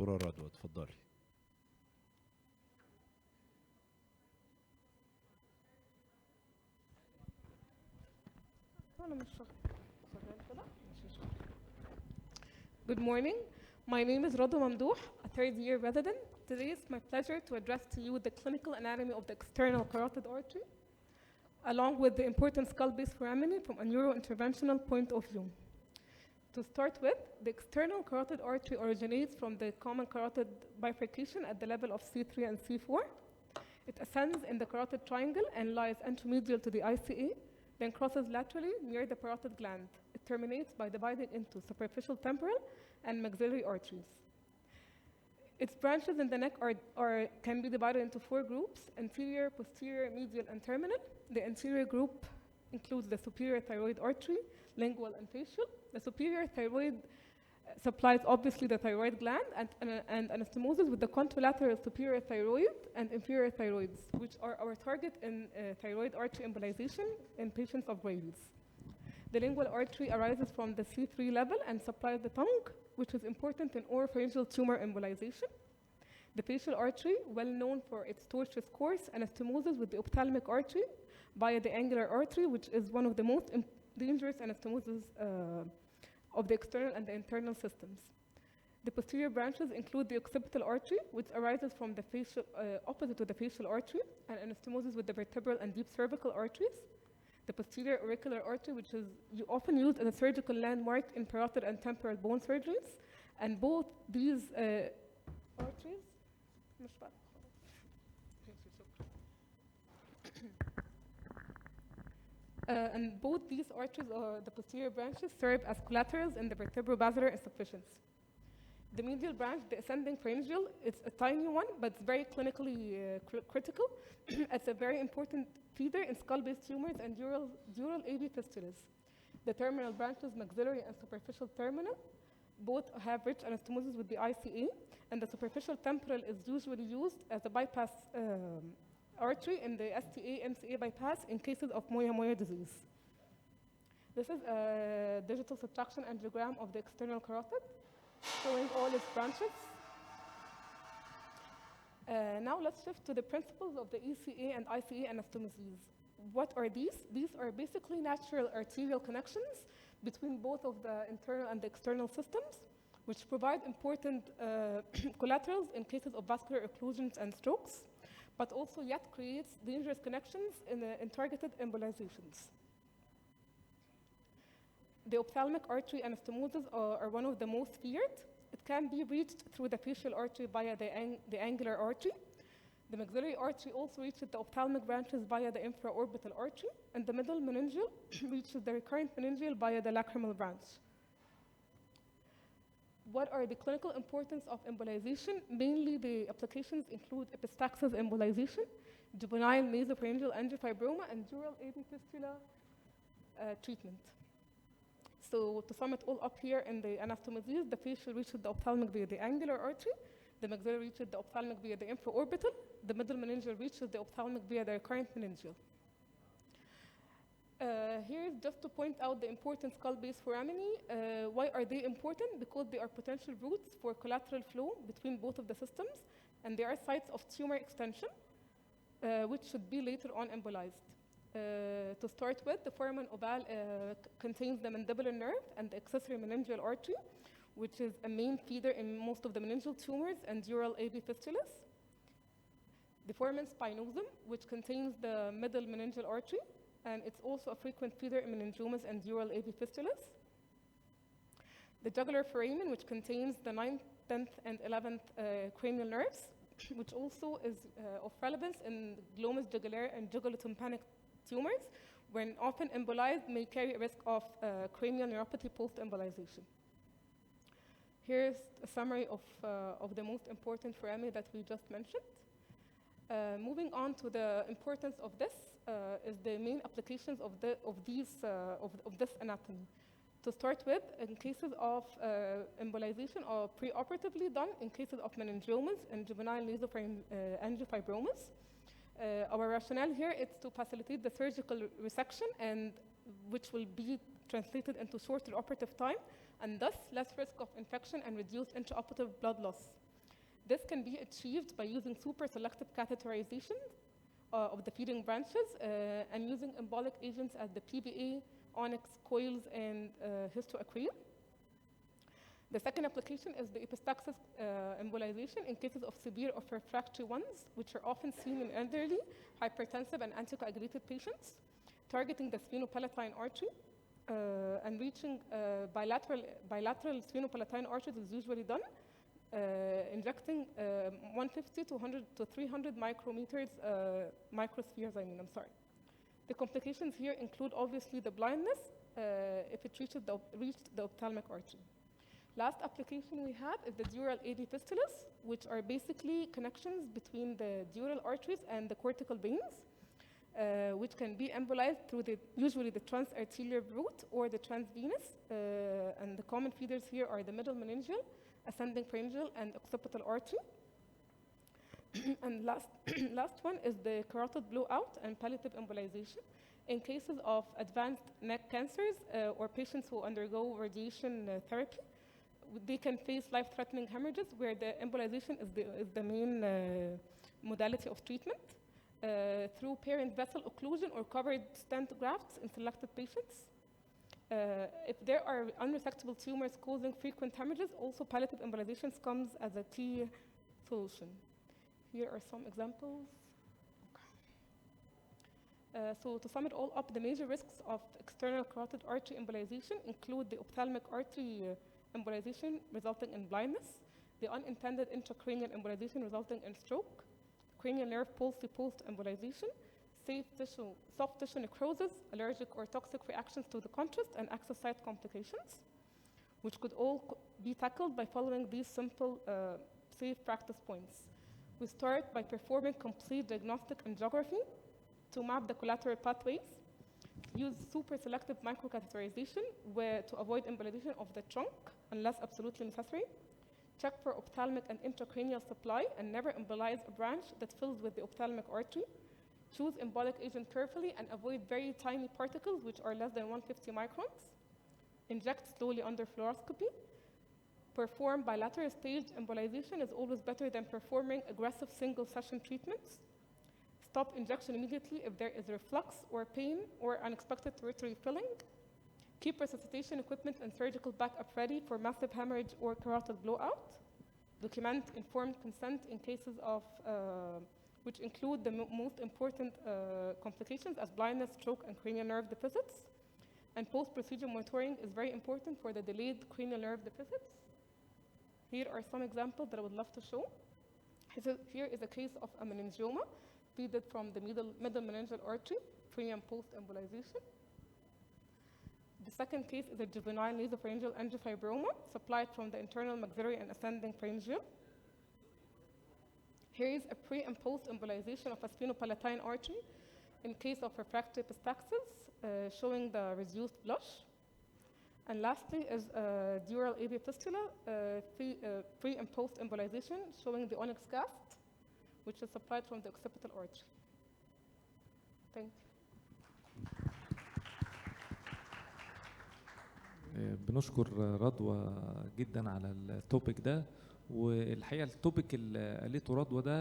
دكتورة رضوى اتفضلي. Good morning. My name is Radwa Mamdouh, a third-year resident. Today it's my pleasure to address to you the clinical anatomy of the external carotid artery, along with the important skull-base foramina from a neurointerventional point of view. To start with, the external carotid artery originates from the common carotid bifurcation at the level of C3 and C4. It ascends in the carotid triangle and lies anteromedial to the ICA, then crosses laterally near the parotid gland. It terminates by dividing into superficial temporal and maxillary arteries. Its branches in the neck can be divided into 4 groups: anterior, posterior, medial, and terminal. The anterior group includes the superior thyroid artery, lingual, and facial. The superior thyroid supplies obviously the thyroid gland and anastomosis with the contralateral superior thyroid and inferior thyroids, which are our target in thyroid artery embolization in patients of Graves. The lingual artery arises from the C3 level and supplies the tongue, which is important in oropharyngeal tumor embolization. The facial artery, well known for its tortuous course, anastomosis with the ophthalmic artery via the angular artery, which is one of the most dangerous anastomosis of the external and the internal systems. The posterior branches include the occipital artery, which arises from the facial, opposite to the facial artery, and anastomosis with the vertebral and deep cervical arteries. The posterior auricular artery, which is often used as a surgical landmark in parotid and temporal bone surgeries, and both these arteries, and both these arteries, or the posterior branches, serve as collaterals in the vertebrobasilar insufficiency. The medial branch, the ascending pharyngeal, it's a tiny one, but it's very clinically critical. It's a very important feeder in skull-base tumors and dural AV fistulas. The terminal branches, maxillary and superficial terminal, both have rich anastomosis with the ICA, and the superficial temporal is usually used as a bypass artery in the STA-MCA bypass in cases of moya-moya disease. This is a digital subtraction angiogram of the external carotid, showing all its branches. Now let's shift to the principles of the ECA and ICA anastomosis. What are these? These are basically natural arterial connections between both of the internal and the external systems, which provide important collaterals in cases of vascular occlusions and strokes, but also yet creates dangerous connections in targeted embolizations. The ophthalmic artery anastomosis are one of the most feared. It can be reached through the facial artery via the angular artery. The maxillary artery also reaches the ophthalmic branches via the infraorbital artery, and the middle meningeal reaches the recurrent meningeal via the lacrimal branch. What are the clinical importance of embolization? Mainly the applications include epistaxis embolization, juvenile nasopharyngeal angiofibroma, and dural AV fistula treatment. So to sum it all up here in the anastomosis, the facial reaches the ophthalmic via the angular artery, the maxillary reaches the ophthalmic via the infraorbital, the middle meningeal reaches the ophthalmic via the recurrent meningeal. Here is just to point out the important skull-base foraminae. Why are they important? Because they are potential routes for collateral flow between both of the systems, and they are sites of tumor extension, which should be later on embolized. To start with, the foramen ovale contains the mandibular nerve and the accessory meningeal artery, which is a main feeder in most of the meningeal tumors and dural AV fistulas. The foramen spinosum, which contains the middle meningeal artery, and it's also a frequent feeder in meningiomas and dural AV fistulas. The jugular foramen, which contains the 9th, 10th, and 11th cranial nerves, which also is of relevance in glomus jugulare and jugulotympanic tumors, when often embolized, may carry a risk of cranial neuropathy post-embolization. Here's a summary of the most important foraminae that we just mentioned. Moving on to the importance of this is the main applications of this anatomy. To start with, in cases of embolization or preoperatively done in cases of meningiomas and juvenile nasofaryngofibromas, our rationale here is to facilitate the surgical resection, and which will be translated into shorter operative time, and thus less risk of infection and reduced intraoperative blood loss. This can be achieved by using super selective catheterization of the feeding branches and using embolic agents as the PBA, onyx, coils, and histoacrylate. The second application is the epistaxis embolization in cases of severe or refractory ones, which are often seen in elderly, hypertensive, and anticoagulated patients, targeting the sphenopalatine artery. And reaching bilateral sphenopalatine arteries is usually done, injecting 150 to 100 to 300 micrometers, microspheres, The complications here include obviously the blindness if it reached the ophthalmic artery. Last application we have is the dural AV fistulas, which are basically connections between the dural arteries and the cortical veins, which can be embolized through usually the transarterial route or the transvenous. And the common feeders here are the middle meningeal, ascending pharyngeal, and occipital artery. And last one is the carotid blowout and palliative embolization in cases of advanced neck cancers or patients who undergo radiation therapy. They can face life-threatening hemorrhages where the embolization is the main modality of treatment through parent vessel occlusion or covered stent grafts in selected patients. If there are unresectable tumors causing frequent hemorrhages, also palliative embolizations comes as a key solution. Here are some examples. So to sum it all up, the major risks of external carotid artery embolization include the ophthalmic artery embolization resulting in blindness, the unintended intracranial embolization resulting in stroke, cranial nerve palsy post-embolization, soft tissue necrosis, allergic or toxic reactions to the contrast, and access site complications, which could all be tackled by following these simple, safe practice points. We start by performing complete diagnostic angiography to map the collateral pathways, use super selective microcatheterization to avoid embolization of the trunk unless absolutely necessary, check for ophthalmic and intracranial supply and never embolize a branch that fills with the ophthalmic artery, choose embolic agent carefully and avoid very tiny particles which are less than 150 microns, inject slowly under fluoroscopy, perform bilateral staged embolization is always better than performing aggressive single session treatments. Stop injection immediately if there is reflux or pain or unexpected tertiary filling. Keep resuscitation equipment and surgical backup ready for massive hemorrhage or carotid blowout. Document informed consent in cases of, which include the most important complications as blindness, stroke, and cranial nerve deficits. And post-procedure monitoring is very important for the delayed cranial nerve deficits. Here are some examples that I would love to show. Here is a case of a meningioma feeded from the middle meningeal artery, pre and post-embolization. The second case is a juvenile nasopharyngeal angiofibroma supplied from the internal maxillary and ascending pharyngeal. Here is a pre and post-embolization of a sphenopalatine artery in case of refractory epistaxis, showing the reduced blush. And lastly is a dural AV fistula, pre and post-embolization, showing the onyx cast, which is supplied from the occipital artery. Thank you. بنشكر رضوى جدا على التوبيك ده، والحقيقه التوبيك اللي قالته رضوى ده